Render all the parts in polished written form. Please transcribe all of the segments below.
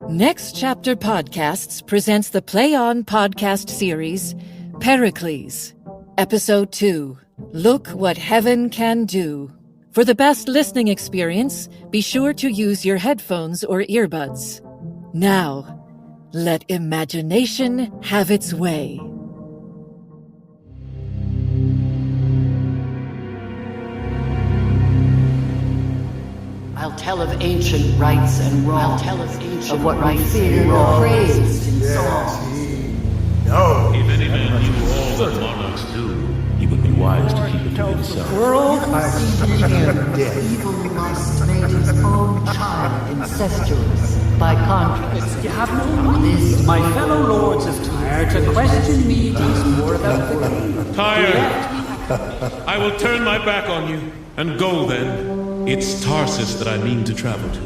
Next Chapter Podcasts presents the Play On podcast series, Pericles, Episode 2, Look What Heaven Can Do. For the best listening experience, be sure to use your headphones or earbuds. Now, let imagination have its way. I'll tell of ancient rights and wrongs. I'll tell of what we feared or praised in song. No. If any man knew all that monarchs do, he would be wise to keep it to himself. World, I see him dead. Evil lust made his own child incestuous. By contrast, You have no reason, my fellow lords of Tyre, to question me these more about the king. Tyre, I will turn my back on you and go then. It's Tarsus that I mean to travel to.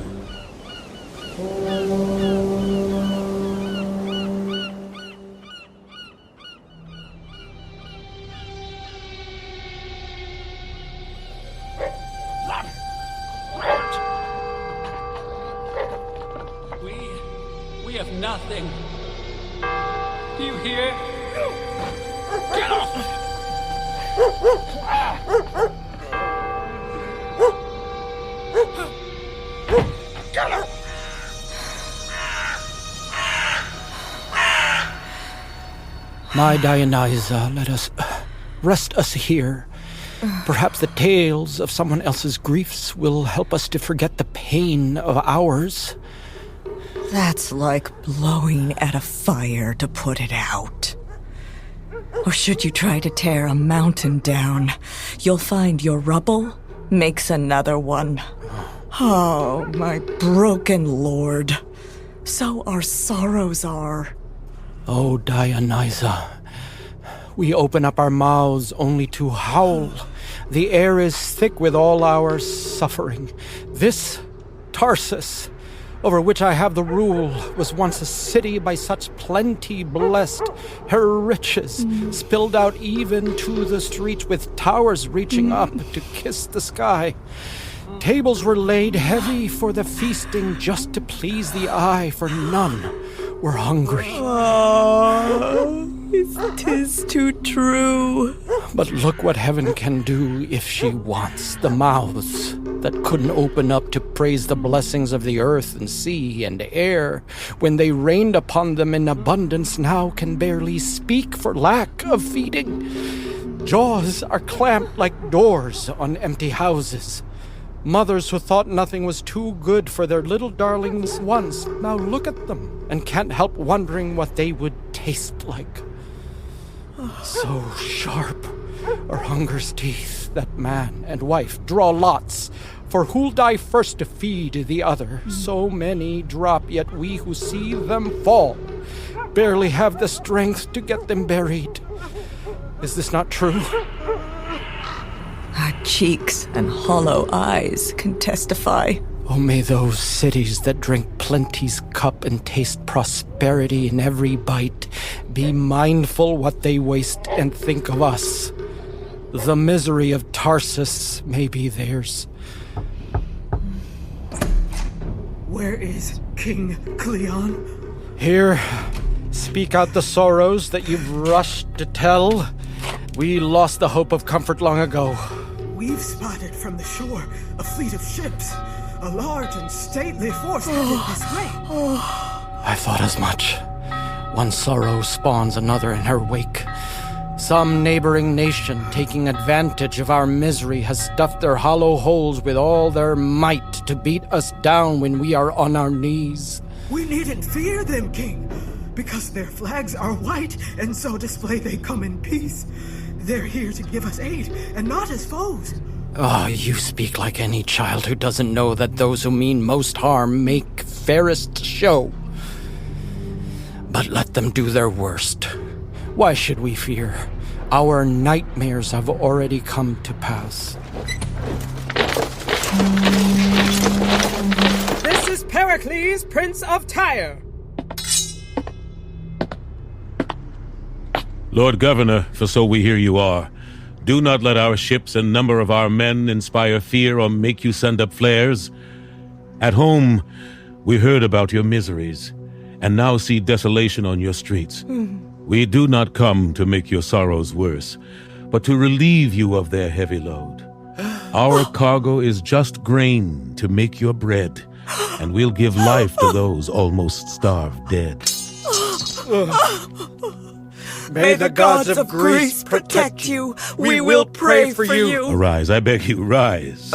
We have nothing. Do you hear? Get off! My Dionysa, let us rest us here. Perhaps the tales of someone else's griefs will help us to forget the pain of ours. That's like blowing at a fire to put it out. Or should you try to tear a mountain down, you'll find your rubble makes another one. Oh, my broken lord. So our sorrows are. Oh, Dionysa, we open up our mouths only to howl. The air is thick with all our suffering. This Tarsus, over which I have the rule, was once a city by such plenty blessed, her riches spilled out even to the streets, with towers reaching up to kiss the sky. Tables were laid heavy for the feasting, just to please the eye, for none were hungry. Oh, 'tis too true. But look what heaven can do if she wants. The mouths that couldn't open up to praise the blessings of the earth and sea and air, when they rained upon them in abundance, now can barely speak for lack of feeding. Jaws are clamped like doors on empty houses. Mothers who thought nothing was too good for their little darlings once, now look at them and can't help wondering what they would taste like. So sharp are hunger's teeth that man and wife draw lots, for who'll die first to feed the other. So many drop, yet we who see them fall barely have the strength to get them buried. Is this not true? Our cheeks and hollow eyes can testify. Oh, may those cities that drink plenty's cup and taste prosperity in every bite be mindful what they waste and think of us. The misery of Tarsus may be theirs. Where is King Cleon? Here, speak out the sorrows that you've rushed to tell. We lost the hope of comfort long ago. We've spotted from the shore a fleet of ships. A large and stately force headed this way. I thought as much. One sorrow spawns another in her wake. Some neighboring nation, taking advantage of our misery, has stuffed their hollow holes with all their might to beat us down when we are on our knees. We needn't fear them, King, because their flags are white, and so display they come in peace. They're here to give us aid, and not as foes. Oh, you speak like any child who doesn't know that those who mean most harm make fairest show. But let them do their worst. Why should we fear? Our nightmares have already come to pass. This is Pericles, Prince of Tyre. Lord Governor, for so we hear you are, do not let our ships and number of our men inspire fear or make you send up flares. At home, We heard about your miseries, and now see desolation on your streets. We do not come to make your sorrows worse, but to relieve you of their heavy load. Our cargo is just grain to make your bread, and we'll give life to those almost starved dead. May the gods of Greece protect you. We will pray for you. Arise, I beg you, rise.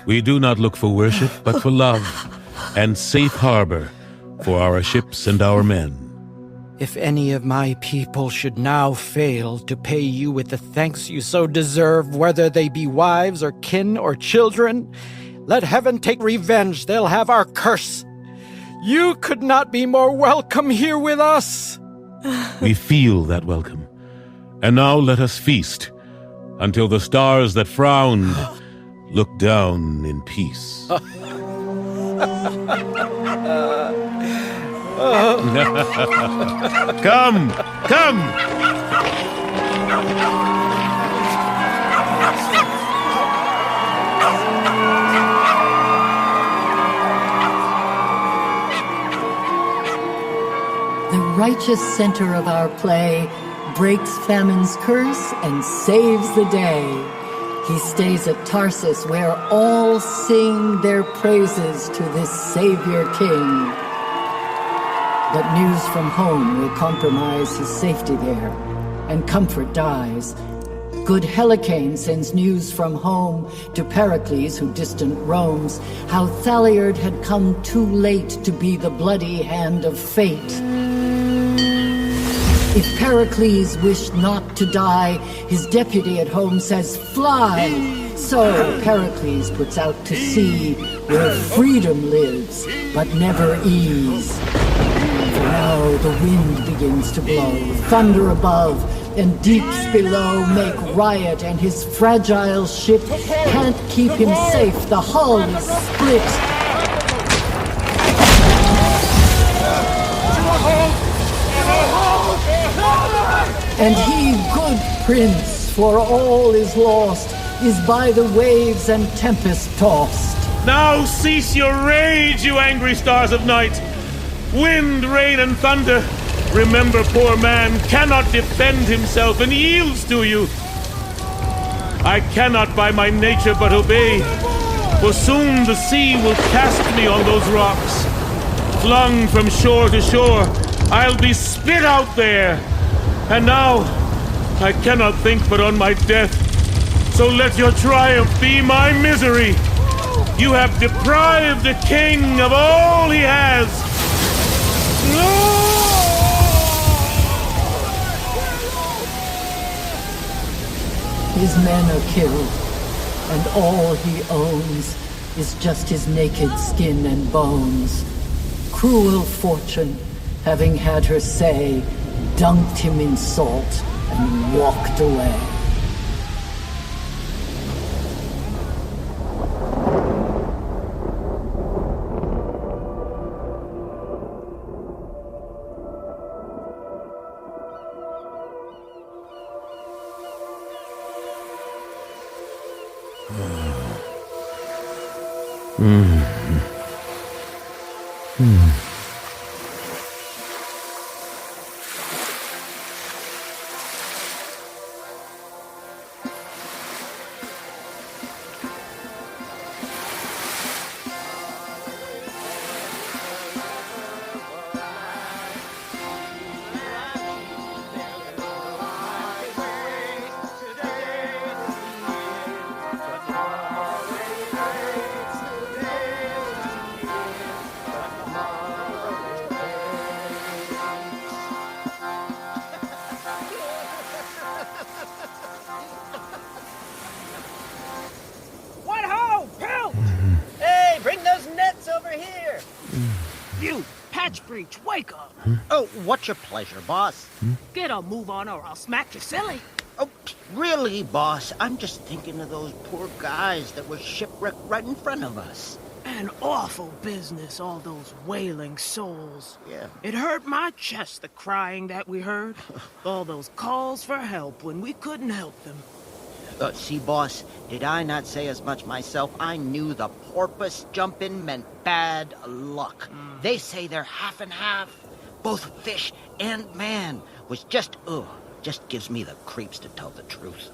We do not look for worship, but for love, and safe harbor for our ships and our men. If any of my people should now fail to pay you with the thanks you so deserve, whether they be wives or kin or children, let heaven take revenge. They'll have our curse. You could not be more welcome here with us. We feel that welcome. And now let us feast, until the stars that frowned look down in peace. Come, come! The righteous center of our play breaks famine's curse and saves the day. He stays at Tarsus, where all sing their praises to this Savior King. But news from home will compromise his safety there, and comfort dies. Good Helicane sends news from home to Pericles, who distant roams, how Thaliard had come too late to be the bloody hand of fate. If Pericles wished not to die, his deputy at home says, "Fly!" So Pericles puts out to sea, where freedom lives, but never ease. For now the wind begins to blow, thunder above, and deeps below make riot, and his fragile ship can't keep him safe. The hull is split. And he, good prince, for all is lost, is by the waves and tempest tossed. Now cease your rage, you angry stars of night! Wind, rain, and thunder, remember poor man cannot defend himself and yields to you. I cannot by my nature but obey, for soon the sea will cast me on those rocks. Flung from shore to shore, I'll be spit out there. And now, I cannot think but on my death. So let your triumph be my misery. You have deprived the king of all he has. His men are killed, and all he owns is just his naked skin and bones. Cruel fortune, having had her say, dunked him in salt and walked away. What ho, Pill! Hey, bring those nets over here. You, Patch Breach, wake up! Oh, what's your pleasure, boss? Get a move on or I'll smack you silly. Oh, really, boss? I'm just thinking of those poor guys that were shipwrecked right in front of us. An awful business, all those wailing souls. Yeah. It hurt my chest, the crying that we heard. All those calls for help when we couldn't help them. See, boss, did I not say as much myself? I knew the porpoise jumping meant bad luck. They say they're half and half. Both fish and man. Was just gives me the creeps to tell the truth.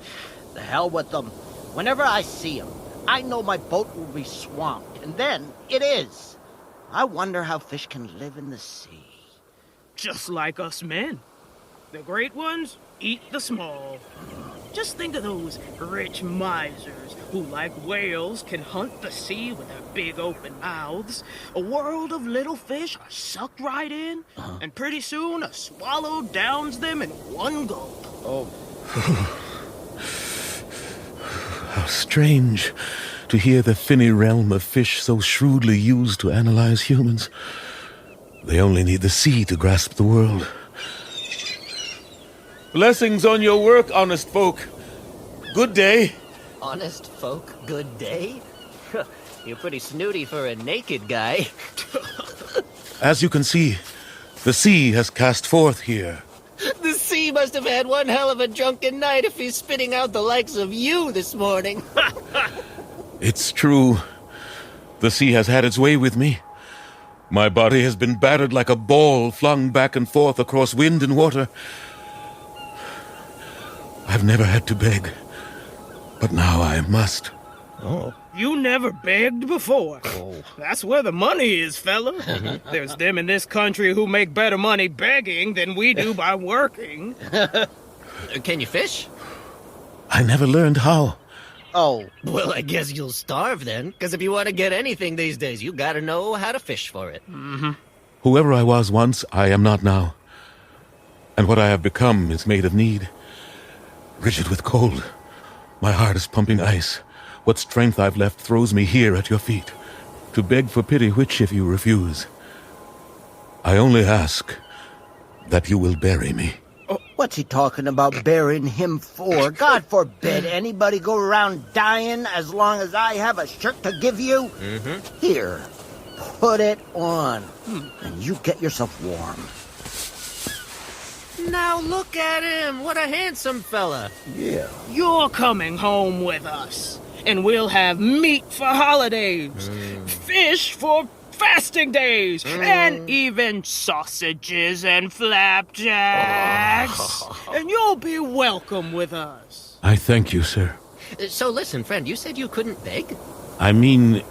The hell with them. Whenever I see them, I know my boat will be swamped, and then it is. I wonder how fish can live in the sea. Just like us men. The great ones eat the small. Just think of those rich misers who, like whales, can hunt the sea with their big open mouths. A world of little fish are sucked right in, and pretty soon a swallow downs them in one gulp. Oh. How strange to hear the finny realm of fish so shrewdly used to analyze humans. They only need the sea to grasp the world. Blessings on your work, honest folk. Good day. Honest folk, good day? You're pretty snooty for a naked guy. As you can see, the sea has cast forth here. The sea must have had one hell of a drunken night if he's spitting out the likes of you this morning. It's true. The sea has had its way with me. My body has been battered like a ball flung back and forth across wind and water. I've never had to beg, but now I must. Oh. You never begged before. Oh. That's where the money is, fella. There's them in this country who make better money begging than we do by working. Can you fish? I never learned how. Oh, well, I guess you'll starve then, because if you want to get anything these days, you gotta know how to fish for it. Mm-hmm. Whoever I was once, I am not now. And what I have become is made of need. Rigid with cold. My heart is pumping ice. What strength I've left throws me here at your feet. To beg for pity, which if you refuse, I only ask that you will bury me. Oh, what's he talking about burying him for? God forbid anybody go around dying as long as I have a shirt to give you. Mm-hmm. Here, put it on, and you get yourself warm. Now look at him! What a handsome fella! Yeah. You're coming home with us, and we'll have meat for holidays, fish for fasting days, and even sausages and flapjacks. And you'll be welcome with us. I thank you, sir. So listen, friend, you said you couldn't beg? I mean,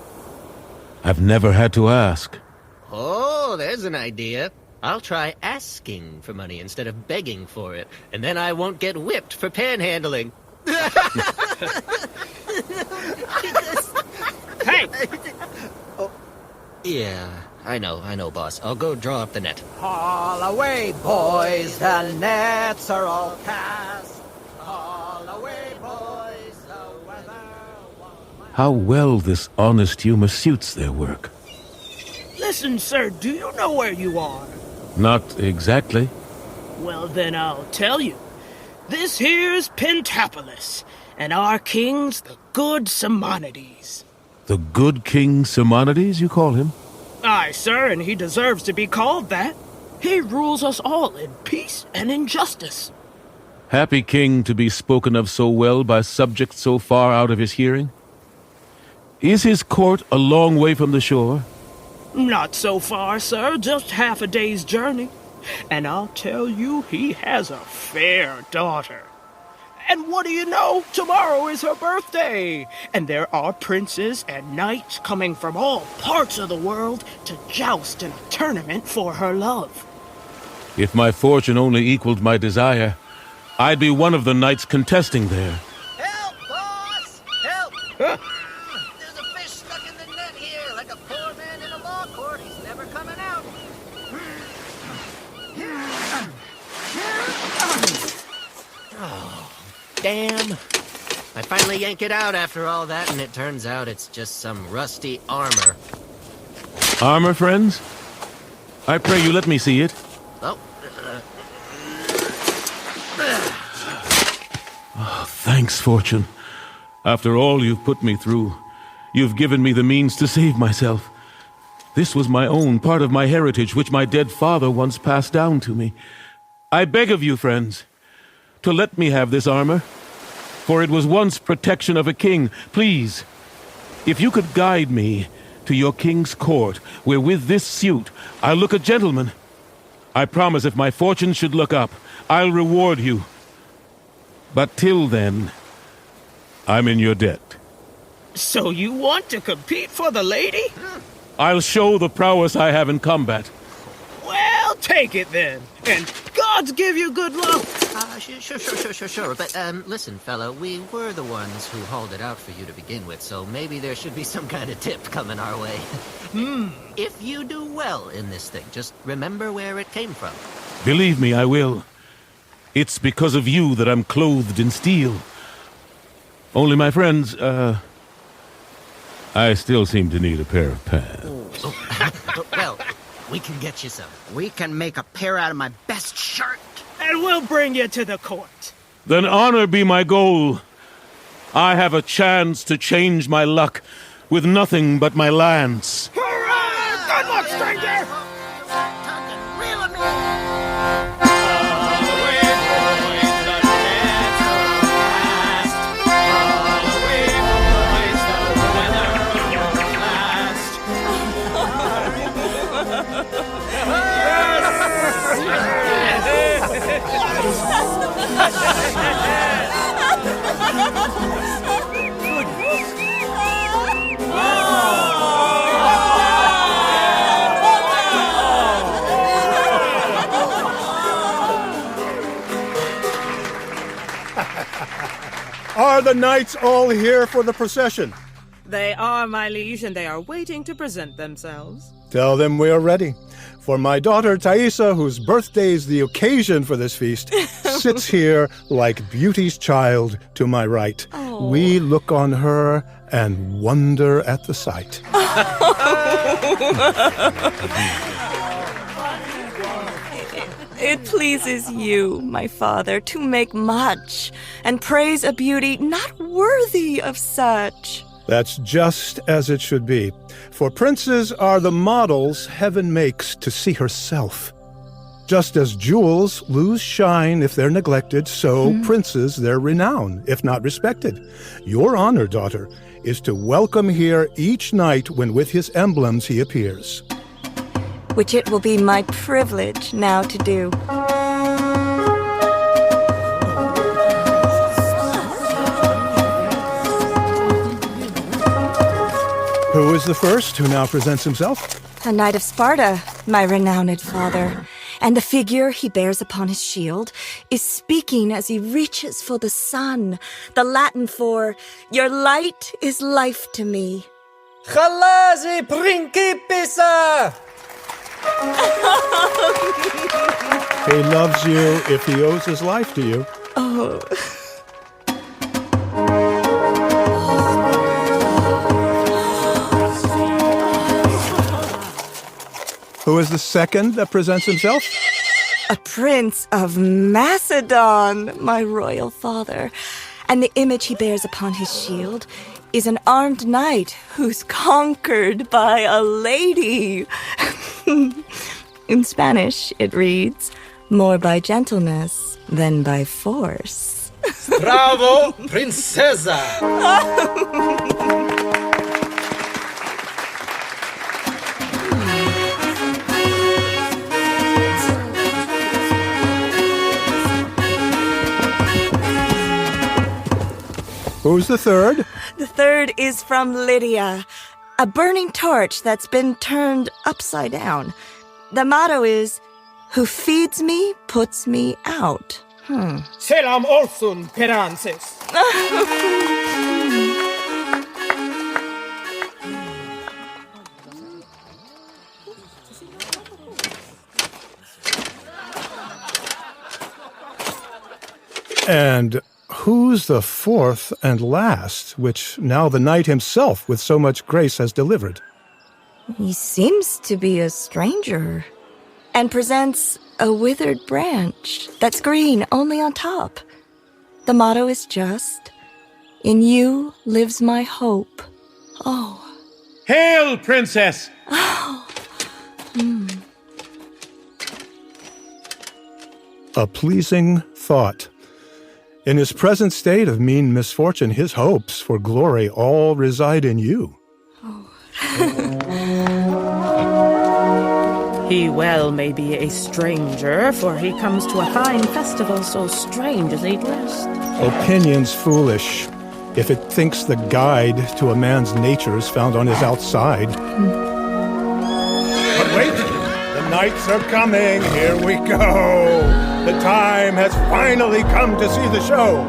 I've never had to ask. Oh, there's an idea. I'll try asking for money instead of begging for it, and then I won't get whipped for panhandling. Hey! Yeah, I know, boss. I'll go draw up the net. Haul away, boys, the nets are all cast. Haul away, boys, the weather won't... How well this honest humor suits their work. Listen, sir, do you know where you are? Not exactly. Well, then I'll tell you. This here's Pentapolis, and our king's the good Simonides. The good King Simonides, you call him? Aye, sir, and he deserves to be called that. He rules us all in peace and in justice. Happy king to be spoken of so well by subjects so far out of his hearing. Is his court a long way from the shore? Not so far, sir, just half a day's journey. And I'll tell you, he has a fair daughter. And what do you know? Tomorrow is her birthday. And there are princes and knights coming from all parts of the world to joust in a tournament for her love. If my fortune only equaled my desire, I'd be one of the knights contesting there. Help, boss! Help! There's a fish stuck in the net here, like a poor man in a law court. He's never coming out. Oh, damn. I finally yank it out after all that, and it turns out it's just some rusty armor. Armor, friends? I pray you let me see it. Oh. Oh, thanks, Fortune. After all you've put me through, you've given me the means to save myself. This was my own, part of my heritage, which my dead father once passed down to me. I beg of you, friends, to let me have this armor. for it was once protection of a king. Please, if you could guide me to your king's court, where with this suit I'll look a gentleman, I promise if my fortune should look up, I'll reward you. But till then, I'm in your debt. So you want to compete for the lady? I'll show the prowess I have in combat. Well, take it then, and gods give you good luck. Sure. But, listen, fellow, we were the ones who hauled it out for you to begin with, so maybe there should be some kind of tip coming our way. If you do well in this thing, just remember where it came from. Believe me, I will. It's because of you that I'm clothed in steel. Only, my friends, I still seem to need a pair of pants. Well, we can get you some. We can make a pair out of my best shirt. And we'll bring you to the court. Then honor be my goal. I have a chance to change my luck with nothing but my lance. Hurrah! Good luck, stranger! Are the knights all here for the procession? They are, my liege, and they are waiting to present themselves. Tell them we are ready. For my daughter Thaisa, whose birthday is the occasion for this feast, sits here like beauty's child to my right. Oh. We look on her and wonder at the sight. It pleases you, my father, to make much and praise a beauty not worthy of such. That's just as it should be. For princes are the models heaven makes to see herself. Just as jewels lose shine if they're neglected, so princes their renown, if not respected. Your honor, daughter, is to welcome here each night when with his emblems he appears. Which it will be my privilege now to do. Who is the first who now presents himself? A knight of Sparta, my renowned father. And the figure he bears upon his shield is speaking as he reaches for the sun, the Latin for, "Your light is life to me." Chalazi principessa! He loves you if he owes his life to you. Oh. Who is the second that presents himself? A prince of Macedon, my royal father. And the image he bears upon his shield is an armed knight who's conquered by a lady. In Spanish, it reads, "More by gentleness than by force." Bravo, princesa! Who's the third? The third is from Lydia, a burning torch that's been turned upside down. The motto is, "Who feeds me, puts me out." Selam olsun, prenses. And who's the fourth and last, which now the knight himself with so much grace has delivered? He seems to be a stranger, and presents a withered branch that's green only on top. The motto is just, "In you lives my hope." Oh. Hail, princess! A pleasing thought. In his present state of mean misfortune, his hopes for glory all reside in you. He well may be a stranger, for he comes to a fine festival so strange as he dressed. Opinion's foolish, if it thinks the guide to a man's nature is found on his outside. But wait, the knights are coming. Here we go. The time has finally come to see the show.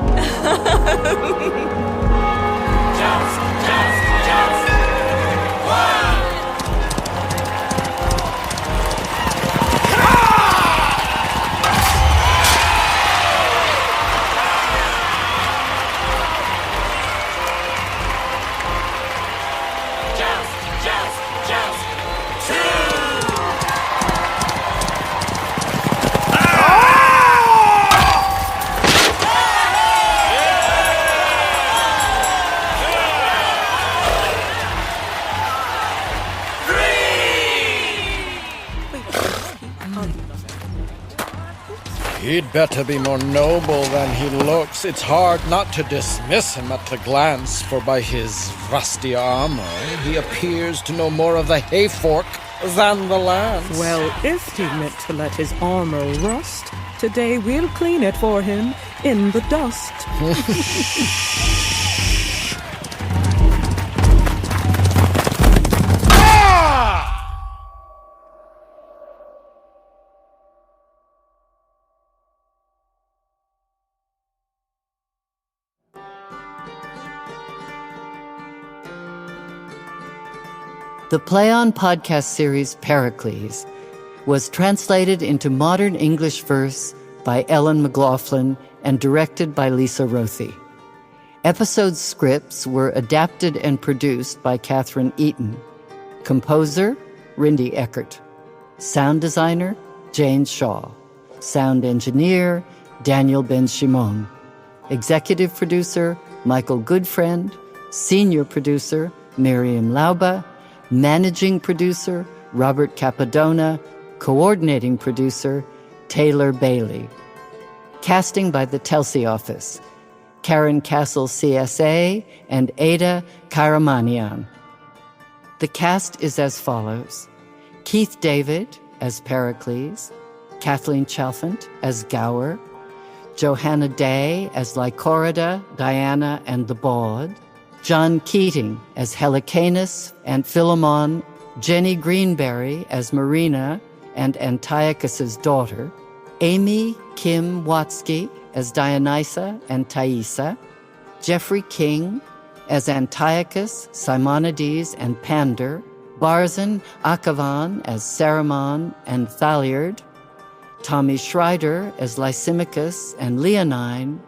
He'd better be more noble than he looks. It's hard not to dismiss him at a glance, for by his rusty armor he appears to know more of the hayfork than the lance. Well, if he meant to let his armor rust, today we'll clean it for him in the dust. The Play On podcast series Pericles was translated into modern English verse by Ellen McLaughlin and directed by Lisa Rothy. Episode scripts were adapted and produced by Catherine Eaton. Composer, Rindy Eckert. Sound designer, Jane Shaw. Sound engineer, Daniel Ben-Shimon. Executive producer, Michael Goodfriend. Senior producer, Miriam Lauba. Managing producer, Robert Capadona. Coordinating producer, Taylor Bailey. Casting by the Telsey office, Karen Castle CSA and Ada Kairamanian. The cast is as follows: Keith David as Pericles, Kathleen Chalfant as Gower, Johanna Day as Lycorida, Diana, and the Bawd, John Keating as Helicanus and Philemon, Jenny Greenberry as Marina and Antiochus's daughter, Amy Kim Watsky as Dionysa and Thaisa, Jeffrey King as Antiochus, Simonides, and Pander, Barzan Akavan as Saramon and Thaliard, Tommy Schreider as Lysimachus and Leonine,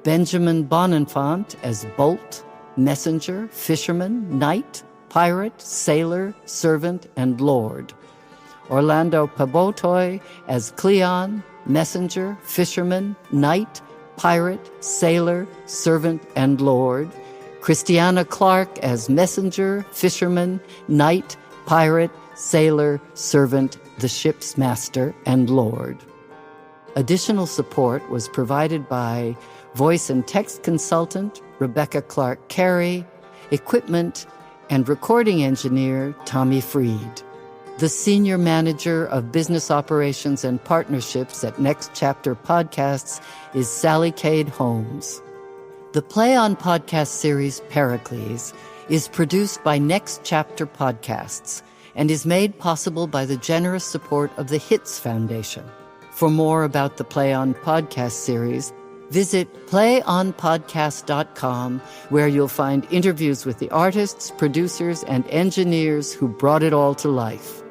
Benjamin Bonenfant as Bolt, messenger, fisherman, knight, pirate, sailor, servant, and lord. Orlando Pabotoi as Cleon, messenger, fisherman, knight, pirate, sailor, servant, and lord. Christiana Clark as messenger, fisherman, knight, pirate, sailor, servant, the ship's master, and lord. Additional support was provided by voice and text consultant Rebecca Clark Carey, equipment and recording engineer Tommy Freed. The senior manager of business operations and partnerships at Next Chapter Podcasts is Sally Cade Holmes. The Play On podcast series Pericles is produced by Next Chapter Podcasts and is made possible by the generous support of the Hits Foundation. For more about the Play On podcast series, visit playonpodcast.com, where you'll find interviews with the artists, producers, and engineers who brought it all to life.